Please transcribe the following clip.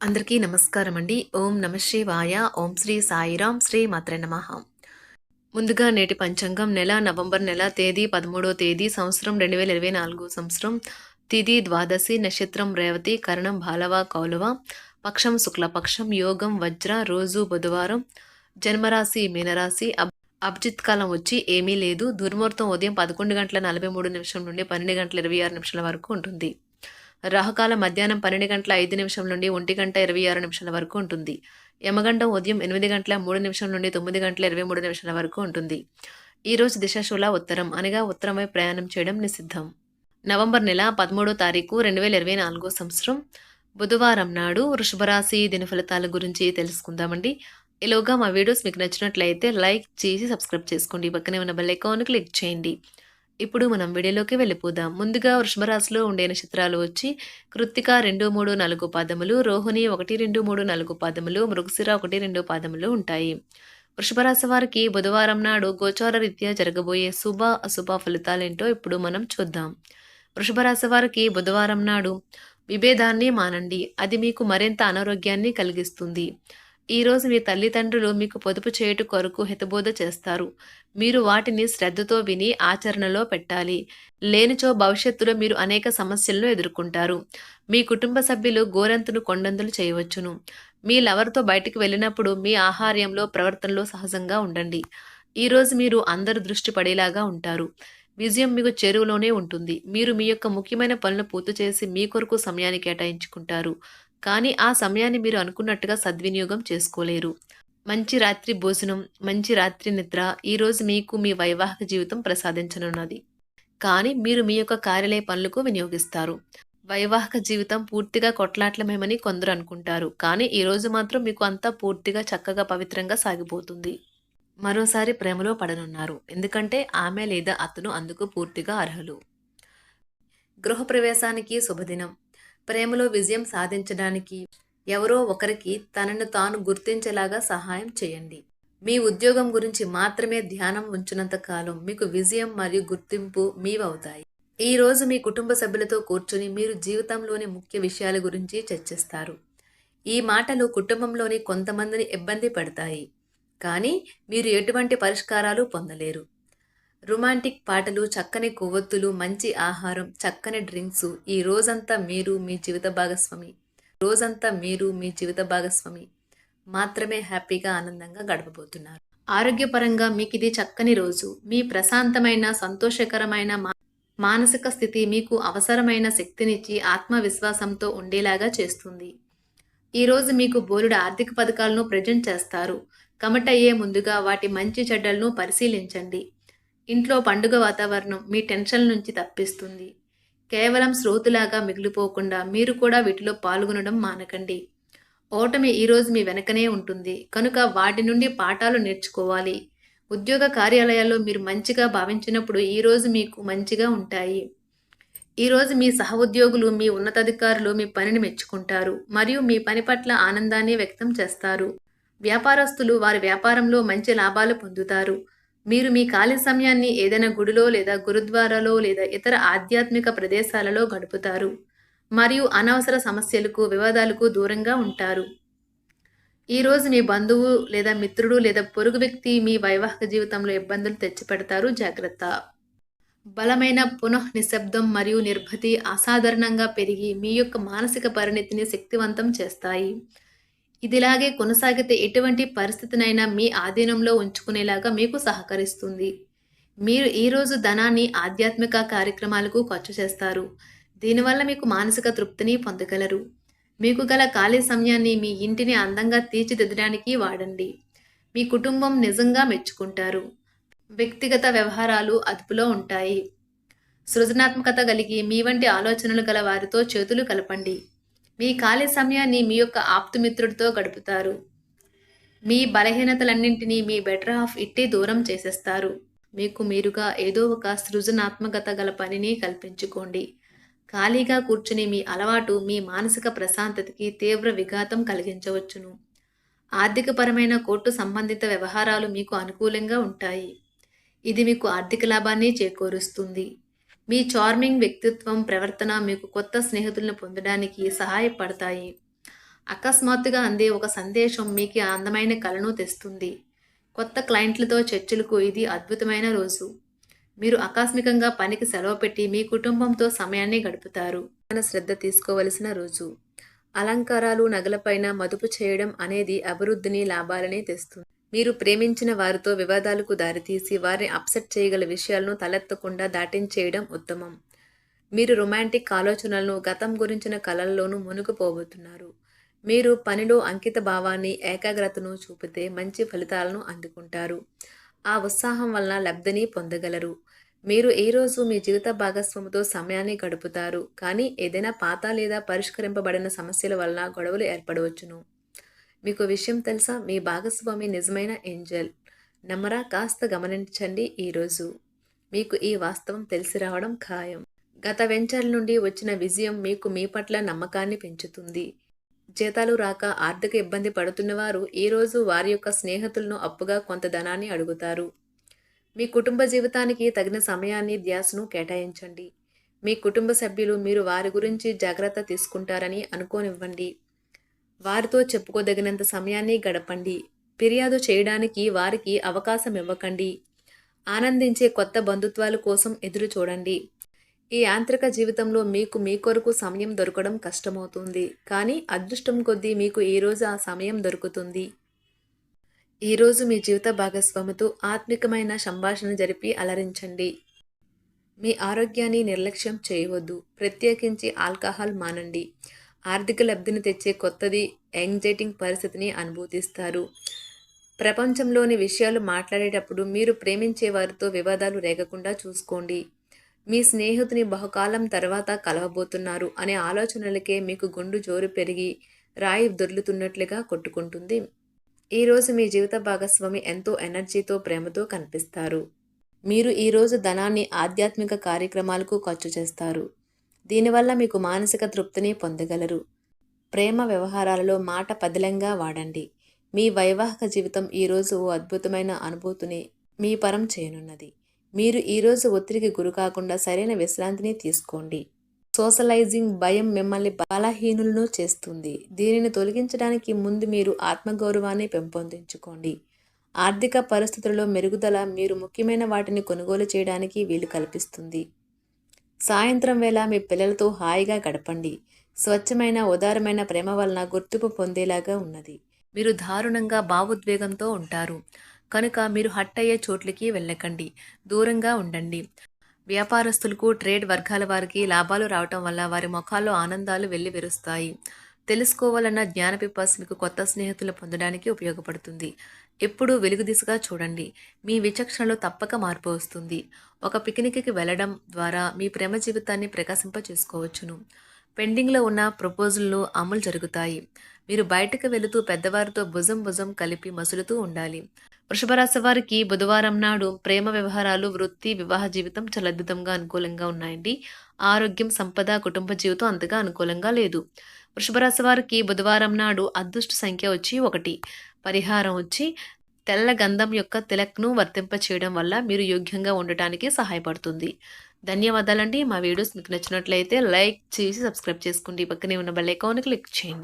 అందరికీ నమస్కారం అండి. ఓం నమ శివాయ. ఓం శ్రీ సాయిరాం. శ్రీ మాత్రే నమః. ముందుగా నేటి పంచాంగం నెల నవంబర్ నెల తేదీ 13వ తేదీ సంవత్సరం 2024 సంవత్సరం తిథి ద్వాదశి నక్షత్రం రేవతి కరణం బాలవ కౌలవ పక్షం శుక్లపక్షం యోగం వజ్ర రోజు బుధవారం జన్మరాశి మీనరాశి అభిజిత్ కాలం వచ్చి ఏమీ లేదు. దుర్ముహూర్తం ఉదయం 11 గంటల 43 నిమిషం నుండి 12 గంటల 26 నిమిషాల వరకు ఉంటుంది. రాహుకాలం మధ్యాహ్నం 12 గంటల 5 నిమిషం నుండి 1 గంట 26 నిమిషాల వరకు ఉంటుంది. యమగండం ఉదయం 8 గంటల 3 నిమిషం నుండి 9 గంటల 23 నిమిషాల వరకు ఉంటుంది. ఈ రోజు దిశాశూల ఉత్తరం అనగా ఉత్తరం వైపు ప్రయాణం చేయడం నిషిద్ధం. నవంబర్ నెల 13వ తారీఖు 2024 సంవత్సరం బుధవారం నాడు వృషభరాశి దిన ఫలితాల గురించి తెలుసుకుందామండి. ఈలోగా మా వీడియోస్ మీకు నచ్చినట్లయితే లైక్ చేసి సబ్స్క్రైబ్ చేసుకోండి. పక్కనే ఉన్న బెల్ ఐకాన్ క్లిక్ చేయండి. ఇప్పుడు మనం వీడియోలోకి వెళ్ళిపోదాం. ముందుగా వృషభ రాశిలో ఉండే నక్షత్రాలు వచ్చి కృత్తిక 2, 3, 4 పాదములు, రోహిణి 1, 2, 3, 4 పాదములు, మృగశిర 1, 2 పాదములు ఉంటాయి. వృషభ రాశి వారికి బుధవారం నాడు గోచార రీత్యా జరగబోయే శుభ అశుభ ఫలితాలేంటో ఇప్పుడు మనం చూద్దాం. వృషభ రాశి వారికి బుధవారం నాడు విభేదాన్ని మానండి. అది మీకు మరింత అనారోగ్యాన్ని కలిగిస్తుంది. ఈరోజు మీ తల్లిదండ్రులు మీకు పొదుపు చేయుట కొరకు హితబోధ చేస్తారు. మీరు వాటిని శ్రద్ధతో విని ఆచరణలో పెట్టాలి. లేనిచో భవిష్యత్తులో మీరు అనేక సమస్యలను ఎదుర్కొంటారు. మీ కుటుంబ సభ్యులు గోరంతును కొండంతులు చేయవచ్చును. మీ లవర్తో బయటికి వెళ్ళినప్పుడు మీ ఆహార్యంలో ప్రవర్తనలో సహజంగా ఉండండి. ఈరోజు మీరు అందరు దృష్టి పడేలాగా ఉంటారు. విజయం మీకు చెరువులోనే ఉంటుంది. మీరు మీ యొక్క ముఖ్యమైన పనులు పూర్తి చేసి మీ కొరకు సమయాన్ని కేటాయించుకుంటారు. కానీ ఆ సమయాన్ని మీరు అనుకున్నట్టుగా సద్వినియోగం చేసుకోలేరు. మంచి రాత్రి భోజనం, మంచి రాత్రి నిద్ర ఈరోజు మీకు మీ వైవాహిక జీవితం ప్రసాదించనున్నది. కానీ మీరు మీ యొక్క కార్యాలయ పనులకు వినియోగిస్తారు. వైవాహిక జీవితం పూర్తిగా కొట్లాట్లమేమని కొందరు అనుకుంటారు. కానీ ఈరోజు మాత్రం మీకు అంతా పూర్తిగా చక్కగా పవిత్రంగా సాగిపోతుంది. మరోసారి ప్రేమలో పడనున్నారు. ఎందుకంటే ఆమె లేదా అతను అందుకు పూర్తిగా అర్హులు. గృహప్రవేశానికి శుభదినం. ప్రేమలో విజయం సాధించడానికి ఎవరో ఒకరికి తనను తాను గుర్తించేలాగా సహాయం చేయండి. మీ ఉద్యోగం గురించి మాత్రమే ధ్యానం ఉంచినంత కాలం మీకు విజయం మరియు గుర్తింపు మీవవుతాయి. ఈ రోజు మీ కుటుంబ సభ్యులతో కూర్చుని మీరు జీవితంలోని ముఖ్య విషయాల గురించి చర్చిస్తారు. ఈ మాటలు కుటుంబంలోని కొంతమందిని ఇబ్బంది పెడతాయి. కానీ మీరు ఎటువంటి పరిష్కారాలు పొందలేరు. రొమాంటిక్ పాటలు, చక్కని కొవ్వొత్తులు, మంచి ఆహారం, చక్కని డ్రింక్స్ ఈ రోజంతా మీరు మీ జీవిత భాగస్వామి మాత్రమే హ్యాపీగా ఆనందంగా గడపబోతున్నారు. ఆరోగ్యపరంగా మీకు ఇది చక్కని రోజు. మీ ప్రశాంతమైన సంతోషకరమైన మానసిక స్థితి మీకు అవసరమైన శక్తినిచ్చి ఆత్మవిశ్వాసంతో ఉండేలాగా చేస్తుంది. ఈరోజు మీకు బోలెడు ఆర్థిక పథకాలను ప్రజెంట్ చేస్తారు. కమిటయ్యే ముందుగా వాటి మంచి చెడ్డలను పరిశీలించండి. ఇంట్లో పండుగ వాతావరణం మీ టెన్షన్ నుంచి తప్పిస్తుంది. కేవలం శ్రోతులాగా మిగిలిపోకుండా మీరు కూడా వీటిలో పాల్గొనడం మానకండి. ఓటమి ఈరోజు మీ వెనకనే ఉంటుంది కనుక వాటి నుండి పాఠాలు నేర్చుకోవాలి. ఉద్యోగ కార్యాలయాల్లో మీరు మంచిగా భావించినప్పుడు ఈరోజు మీకు మంచిగా ఉంటాయి. ఈరోజు మీ సహ ఉద్యోగులు, మీ ఉన్నతాధికారులు మీ పనిని మెచ్చుకుంటారు మరియు మీ పని పట్ల ఆనందాన్ని వ్యక్తం చేస్తారు. వ్యాపారస్తులు వారి వ్యాపారంలో మంచి లాభాలు పొందుతారు. మీరు మీ ఖాళీ సమయాన్ని ఏదైనా గుడిలో లేదా గురుద్వారాలో లేదా ఇతర ఆధ్యాత్మిక ప్రదేశాలలో గడుపుతారు మరియు అనవసర సమస్యలకు, వివాదాలకు దూరంగా ఉంటారు. ఈరోజు మీ బంధువు లేదా మిత్రుడు లేదా పొరుగు వ్యక్తి మీ వైవాహిక జీవితంలో ఇబ్బందులు తెచ్చిపెడతారు. జాగ్రత్త. బలమైన పునః నిశ్శబ్దం మరియు నిర్భతి అసాధారణంగా పెరిగి మీ యొక్క మానసిక పరిణతిని శక్తివంతం చేస్తాయి. ఇదిలాగే కొనసాగితే ఎటువంటి పరిస్థితినైనా మీ ఆధీనంలో ఉంచుకునేలాగా మీకు సహకరిస్తుంది. మీరు ఈరోజు ధనాన్ని ఆధ్యాత్మిక కార్యక్రమాలకు ఖర్చు చేస్తారు. దీనివల్ల మీకు మానసిక తృప్తిని పొందగలరు. మీకు గల ఖాళీ సమయాన్ని మీ ఇంటిని అందంగా తీర్చిదిద్దడానికి వాడండి. మీ కుటుంబం నిజంగా మెచ్చుకుంటారు. వ్యక్తిగత వ్యవహారాలు అదుపులో ఉంటాయి. సృజనాత్మకత కలిగి మీ వంటి ఆలోచనలు గల వారితో చేతులు కలపండి. మీ ఖాళీ సమయాన్ని మీ యొక్క ఆప్తుమిత్రుడితో గడుపుతారు. మీ బలహీనతలన్నింటినీ మీ బెటర్ హాఫ్ ఇట్టే దూరం చేసేస్తారు. మీకు మీరుగా ఏదో ఒక సృజనాత్మకత గల పనిని కల్పించుకోండి. ఖాళీగా కూర్చుని మీ అలవాటు మీ మానసిక ప్రశాంతతకి తీవ్ర విఘాతం కలిగించవచ్చును. ఆర్థికపరమైన కోర్టు సంబంధిత వ్యవహారాలు మీకు అనుకూలంగా ఉంటాయి. ఇది మీకు ఆర్థిక లాభాన్ని చేకూరుస్తుంది. మీ చార్మింగ్ వ్యక్తిత్వం, ప్రవర్తన మీకు కొత్త స్నేహితులను పొందడానికి సహాయపడతాయి. అకస్మాత్తుగా అందే ఒక సందేశం మీకు అందమైన కలను తెస్తుంది. కొత్త క్లయింట్లతో చర్చలకు ఇది అద్భుతమైన రోజు. మీరు ఆకస్మికంగా పనికి సెలవు పెట్టి మీ కుటుంబంతో సమయాన్ని గడుపుతారు. శ్రద్ధ తీసుకోవలసిన రోజు. అలంకారాలు, నగలపైన మదుపు చేయడం అనేది అభివృద్ధిని, లాభాలని తెస్తుంది. మీరు ప్రేమించిన వారితో వివాదాలకు దారితీసి వారిని అప్సెట్ చేయగల విషయాలను తలెత్తకుండా దాటించేయడం ఉత్తమం. మీరు రొమాంటిక్ ఆలోచనలను, గతం గురించిన కలల్లోనూ మునిగిపోబోతున్నారు. మీరు పనిలో అంకిత భావాన్ని, ఏకాగ్రతను చూపితే మంచి ఫలితాలను అందుకుంటారు. ఆ ఉత్సాహం వలన లబ్ధిని పొందగలరు. మీరు ఈ రోజు మీ జీవిత భాగస్వామితో సమయాన్ని గడుపుతారు, కానీ ఏదైనా పాత లేదా పరిష్కరింపబడిన సమస్యల వలన గొడవలు ఏర్పడవచ్చును. మీకు విషయం తెలుసా? మీ భాగస్వామి నిజమైన ఏంజెల్. నమ్మరా? కాస్త గమనించండి. ఈరోజు మీకు ఈ వాస్తవం తెలిసి రావడం ఖాయం. గత వెంచర్ల నుండి వచ్చిన విజయం మీకు మీ పట్ల నమ్మకాన్ని పెంచుతుంది. జీతాలు రాక ఆర్థిక ఇబ్బంది పడుతున్నవారు ఈరోజు వారి యొక్క స్నేహితులను అప్పుగా కొంత ధనాన్ని అడుగుతారు. మీ కుటుంబ జీవితానికి తగిన సమయాన్ని, ధ్యాసను కేటాయించండి. మీ కుటుంబ సభ్యులు మీరు వారి గురించి జాగ్రత్త తీసుకుంటారని అనుకోనివ్వండి. వారితో చెప్పుకోదగినంత సమయాన్ని గడపండి. ఫిర్యాదు చేయడానికి వారికి అవకాశం ఇవ్వకండి. ఆనందించే కొత్త బంధుత్వాల కోసం ఎదురు చూడండి. ఈ యాంత్రిక జీవితంలో మీకు మీ కొరకు సమయం దొరకడం కష్టమవుతుంది, కానీ అదృష్టం కొద్దీ మీకు ఈరోజు ఆ సమయం దొరుకుతుంది. ఈరోజు మీ జీవిత భాగస్వామితో ఆత్మికమైన సంభాషణ జరిపి అలరించండి. మీ ఆరోగ్యాన్ని నిర్లక్ష్యం చేయవద్దు. ప్రత్యేకించి ఆల్కహాల్ మానండి. ఆర్థిక లబ్ధిని తెచ్చే కొత్తది, యాంగ్జైటింగ్ పరిస్థితిని అనుభూతిస్తారు. ప్రపంచంలోని విషయాలు మాట్లాడేటప్పుడు మీరు ప్రేమించే వారితో వివాదాలు రేగకుండా చూసుకోండి. మీ స్నేహితుని బహుకాలం తర్వాత కలవబోతున్నారు అనే ఆలోచనలకే మీకు గుండు జోరు పెరిగి రాయి దొర్లుతున్నట్లుగా కొట్టుకుంటుంది. ఈరోజు మీ జీవిత భాగస్వామి ఎంతో ఎనర్జీతో, ప్రేమతో కనిపిస్తారు. మీరు ఈరోజు ధనాన్ని ఆధ్యాత్మిక కార్యక్రమాలకు ఖర్చు చేస్తారు. దీనివల్ల మీకు మానసిక తృప్తిని పొందగలరు. ప్రేమ వ్యవహారాలలో మాట పదిలంగా వాడండి. మీ వైవాహిక జీవితం ఈరోజు ఓ అద్భుతమైన అనుభూతిని మీ పరం చేయనున్నది. మీరు ఈరోజు ఒత్తిడికి గురికాకుండా సరైన విశ్రాంతిని తీసుకోండి. సోషలైజింగ్ భయం మిమ్మల్ని బలహీనులను చేస్తుంది. దీనిని తొలగించడానికి ముందు మీరు ఆత్మగౌరవాన్ని పెంపొందించుకోండి. ఆర్థిక పరిస్థితులలో మెరుగుదల మీరు ముఖ్యమైన వాటిని కొనుగోలు చేయడానికి వీలు కల్పిస్తుంది. సాయంత్రం వేళ మీ పిల్లలతో హాయిగా గడపండి. స్వచ్ఛమైన, ఉదారమైన ప్రేమ వలన గుర్తింపు పొందేలాగా ఉన్నది. మీరు దారుణంగా భావోద్వేగంతో ఉంటారు కనుక మీరు హట్ అయ్యే చోట్లకి వెళ్ళకండి, దూరంగా ఉండండి. వ్యాపారస్తులకు, ట్రేడ్ వర్గాల వారికి లాభాలు రావటం వల్ల వారి ముఖాల్లో ఆనందాలు వెల్లివిరుస్తాయి. తెలుసుకోవాలన్న జ్ఞాన పిపాస మీకు కొత్త స్నేహితులు పొందడానికి ఉపయోగపడుతుంది. ఎప్పుడూ వెలుగు దిశగా చూడండి. మీ విచక్షణలో తప్పక మార్పు వస్తుంది. ఒక పిక్నిక్కి వెళ్ళడం ద్వారా మీ ప్రేమ జీవితాన్ని ప్రకాశింప చేసుకోవచ్చును. పెండింగ్లో ఉన్న ప్రపోజల్లు అమలు జరుగుతాయి. మీరు బయటకు వెళుతూ పెద్దవారితో భుజం కలిపి మసులుతూ ఉండాలి. వృషభ రాశి వారికి బుధవారం నాడు ప్రేమ వ్యవహారాలు, వృత్తి, వివాహ జీవితం చాలా అద్భుతంగా అనుకూలంగా ఉన్నాయండి. ఆరోగ్యం, సంపద, కుటుంబ జీవితం అంతగా అనుకూలంగా లేదు. వృషభ రాశి వారికి బుధవారం నాడు అదృష్ట సంఖ్య వచ్చి 1. పరిహారం వచ్చి తెల్ల గంధం యొక్క తిలక్ను వర్తింప చేయడం వల్ల మీరు యోగ్యంగా ఉండటానికి సహాయపడుతుంది. ధన్యవాదాలండి. మా వీడియోస్ మీకు నచ్చినట్లయితే లైక్ చేసి సబ్స్క్రైబ్ చేసుకోండి. పక్కనే ఉన్న బెల్ ఐకాన్ క్లిక్ చేయండి.